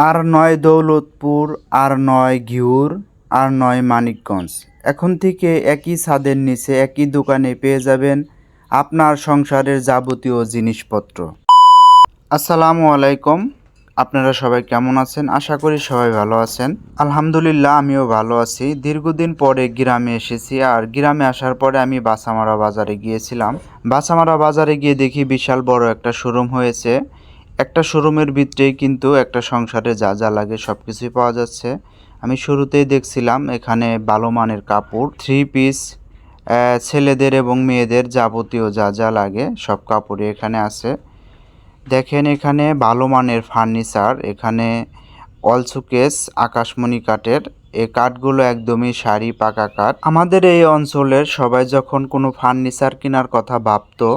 আর নয় দৌলতপুর, আর নয় ঘিউর, আর নয় মানিকগঞ্জ। এখন থেকে একই ছাদের নিচে একই দোকানে পেয়ে যাবেন আপনার সংসারের যাবতীয় জিনিসপত্র। আসসালামু আলাইকুম, আপনারা সবাই কেমন আছেন? আশা করি সবাই ভালো আছেন। আলহামদুলিল্লাহ, আমিও ভালো আছি। দীর্ঘদিন পরে গ্রামে এসেছি, আর গ্রামে আসার পরে আমি বাসামারা বাজারে গিয়েছিলাম। বাসামারা বাজারে গিয়ে দেখি বিশাল বড় একটা শোরুম হয়েছে। একটা শোরুমের ভিতরেই কিন্তু একটা সংসারে যা যা লাগে সব কিছুই পাওয়া যাচ্ছে। আমি শুরুতেই দেখছিলাম এখানে ভালো মানের কাপড়, থ্রি পিস, ছেলেদের এবং মেয়েদের যাবতীয় যা যা লাগে সব কাপড়ই এখানে আছে। দেখেন এখানে ভালো মানের ফার্নিচার, এখানে অল শোকেস আকাশমণি কাঠের। এই কাঠগুলো একদমই সারি পাকা কাঠ। আমাদের এই অঞ্চলের সবাই যখন কোনো ফার্নিচার কেনার কথা ভাবতো,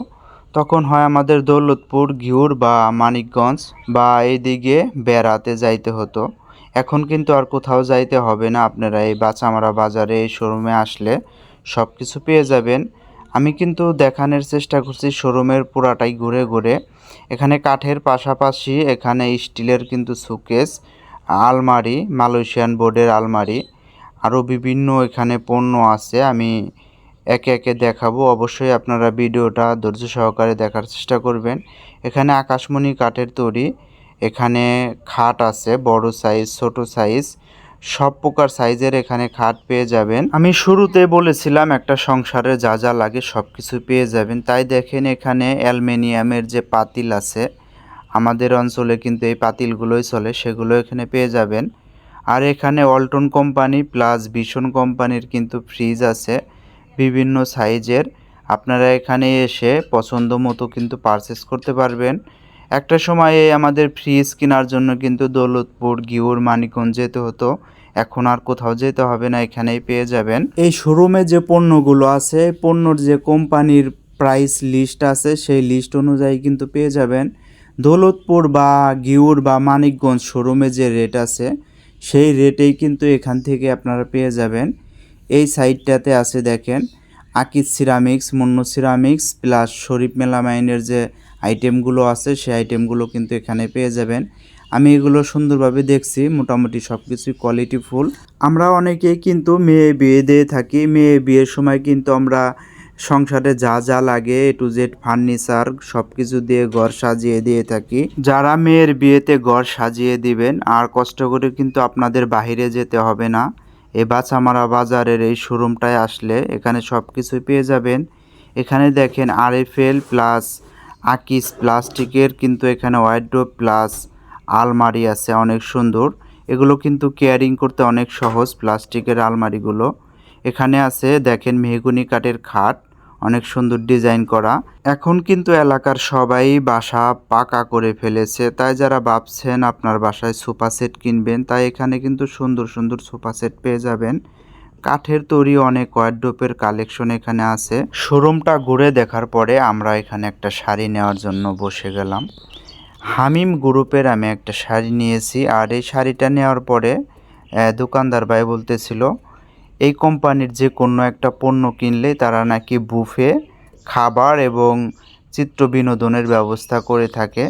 তখন হয় আমাদের দৌলতপুর, ঘিউর বা মানিকগঞ্জ বা এইদিকে বেড়াতে যাইতে হতো। এখন কিন্তু আর কোথাও যাইতে হবে না, আপনারা এই বাচামারা বাজারে এই শোরুমে আসলে সব কিছু পেয়ে যাবেন। আমি কিন্তু দেখানোর চেষ্টা করছি শোরুমের পুরাটাই ঘুরে ঘুরে। এখানে কাঠের পাশাপাশি এখানে স্টিলের কিন্তু শোকেস, আলমারি, মালয়েশিয়ান বোর্ডের আলমারি, আরও বিভিন্ন এখানে পণ্য আছে। আমি একে একে দেখাবো, অবশ্যই আপনারা ভিডিওটা ধৈর্য সহকারে দেখার চেষ্টা করবেন। এখানে আকাশমণি কাঠের তৈরি, এখানে খাট আছে বড় সাইজ, ছোট সাইজ, সব প্রকার সাইজের এখানে খাট পেয়ে যাবেন। আমি শুরুতে বলেছিলাম একটা সংসারে যা যা লাগে সব কিছু পেয়ে যাবেন। তাই দেখেন এখানে অ্যালুমিনিয়ামের যে পাতিল আছে, আমাদের অঞ্চলে কিন্তু এই পাতিলগুলোই চলে, সেগুলো এখানে পেয়ে যাবেন। আর এখানে ওয়ালটন কোম্পানি প্লাস ভীষণ কোম্পানির কিন্তু ফ্রিজ আছে বিভিন্ন সাইজের। আপনারা এখানে এসে পছন্দ মতো কিন্তু পারচেস করতে পারবেন। একটা সময়ে আমাদের ফ্রিজ কেনার জন্য কিন্তু দৌলতপুর, ঘিউর, মানিকগঞ্জ যেতে হতো। এখন আর কোথাও যেতে হবে না, এখানেই পেয়ে যাবেন। এই শোরুমে যে পণ্যগুলো আছে, পণ্যর যে কোম্পানির প্রাইস লিস্ট আছে, সেই লিস্ট অনুযায়ী কিন্তু পেয়ে যাবেন। দৌলতপুর বা ঘিউর বা মানিকগঞ্জ শোরুমে যে রেট আছে, সেই রেটেই কিন্তু এখান থেকে আপনারা পেয়ে যাবেন। এই সাইডটাতে আছে দেখেন Akij ceramics, Munnu ceramics plus Sharif মেলামাইনের যে আইটেমগুলো আছে, সেই আইটেমগুলো কিন্তু এখানে পেয়ে যাবেন। আমি এগুলো সুন্দরভাবে দেখছি, মোটামুটি সব কিছুই কোয়ালিটিফুল। আমরা অনেকেই কিন্তু মেয়ে বিয়ে দিয়ে থাকি। মেয়ে বিয়ের সময় কিন্তু আমরা সংসারে যা যা লাগে এ টু জেড ফার্নিচার সব কিছু দিয়ে ঘর সাজিয়ে দিয়ে থাকি। যারা মেয়ের বিয়েতে ঘর সাজিয়ে দিবেন, আর কষ্ট করে কিন্তু আপনাদের বাইরে যেতে হবে না। এই বাছামারা বাজারের এই শোরুমটায় আসলে এখানে সব কিছুই পেয়ে যাবেন। এখানে দেখেন আরএফএল প্লাস আকিস প্লাস্টিকের কিন্তু এখানে ওয়ার্ডরোব প্লাস আলমারি আছে, অনেক সুন্দর। এগুলো কিন্তু কেয়ারিং করতে অনেক সহজ, প্লাস্টিকের আলমারিগুলো। এখানে আছে দেখেন মেহগনি কাঠের খাট, অনেক সুন্দর ডিজাইন করা। এখন কিন্তু এলাকার সবাই বাসা পাকা করে ফেলেছে, তাই যারা ভাবছেন আপনার বাসায় সোফা সেট কিনবেন, তাই এখানে কিন্তু সুন্দর সুন্দর সোফা সেট পেয়ে যাবেন। কাঠের তৈরি অনেক ওয়ার্ডরোবের কালেকশন এখানে আছে। শোরুমটা ঘুরে দেখার পরে আমরা এখানে একটা শাড়ি নেওয়ার জন্য বসে গেলাম। হামিম গ্রুপের আমি একটা শাড়ি নিয়েছি, আর এই শাড়িটা নেওয়ার পরে দোকানদার ভাই বলতেছিল এই কোম্পানির যে কোনো একটা পণ্য কিনলে তারা নাকি বুফে খাবার এবং চিত্র বিনোদনের ব্যবস্থা করে থাকে,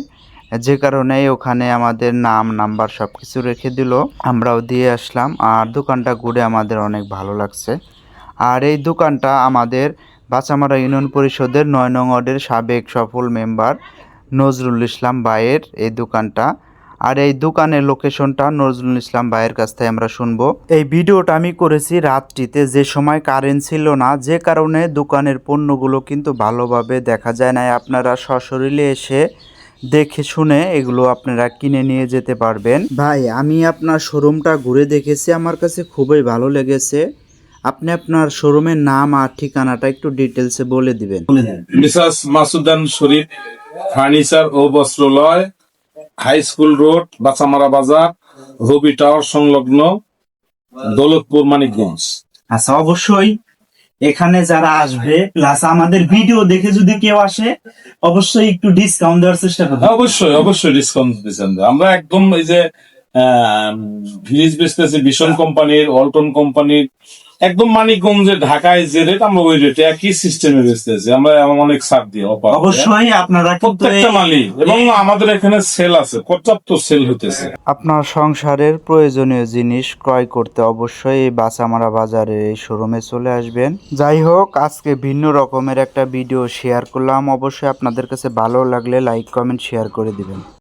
যে কারণে ওখানে আমাদের নাম নাম্বার সব কিছু রেখে দিল। আমরাও দিয়ে আসলাম, আর দোকানটা ঘুরে আমাদের অনেক ভালো লাগছে। আর এই দোকানটা আমাদের বাচামারা ইউনিয়ন পরিষদের ৯ নং ওয়ার্ডের সাবেক সফল মেম্বার নজরুল ইসলাম ভাইয়ের এই দোকানটা। আর এই দোকানের লোকেশনটা নজরুল ইসলাম ভাইয়ের কাছ থেকে আমরা শুনবো। এই ভিডিওটা আমি করেছি রাত্রিতে, যে সময় কারেন্ট ছিল না, যে কারণে দোকানের পণ্যগুলো কিন্তু ভালোভাবে দেখা যায় না। আপনারা সশরীরে এসে দেখে শুনে এগুলো আপনারা কিনে নিয়ে যেতে পারবেন। ভাই, আমি আপনার শোরুমটা ঘুরে দেখেছি, আমার কাছে খুবই ভালো লেগেছে। আপনি আপনার শোরুমের নাম আর ঠিকানাটা একটু ডিটেলসে বলে দিবেন। মিসাস মাসুদান শরীফ ফার্নিচার ও বস্ত্রালয়, হাই স্কুল রোড, বাচামারা বাজার, রবি টাওয়ার সংলগ্ন, দৌলতপুর, মানিকগঞ্জ। আচ্ছা, অবশ্যই এখানে যারা আসবে প্লাস আমাদের ভিডিও দেখে যদি কেউ আসে, অবশ্যই একটু ডিসকাউন্ট দেওয়ার চেষ্টা করবেন। অবশ্যই অবশ্যই ডিসকাউন্ট দিচ্ছেন। আমরা একদম এই যে ফ্রিজ বেচতেছি ভীষণ কোম্পানির, ওয়ালটন কোম্পানির, একদম মানিকগঞ্জে ঢাকায় যে রেট আমরা ওই রেটে একই সিস্টেমে বেচতেছি আমরা অনেক ছাড় দিই অফার দিয়ে। অবশ্যই আপনারা কিন্তু প্রত্যেকটা মালই এবং আমাদের এখানে সেল আছে, পর্যাপ্ত সেল হইতেছে। আপনার সংসারের প্রয়োজনীয় জিনিস ক্রয় করতে অবশ্যই এই বাসামারা বাজারের এই শোরুমে চলে আসবেন। যাই হোক, আজকে ভিন্ন রকমের একটা ভিডিও শেয়ার করলাম। অবশ্যই আপনাদের কাছে ভালো লাগলে লাইক কমেন্ট শেয়ার করে দিবেন।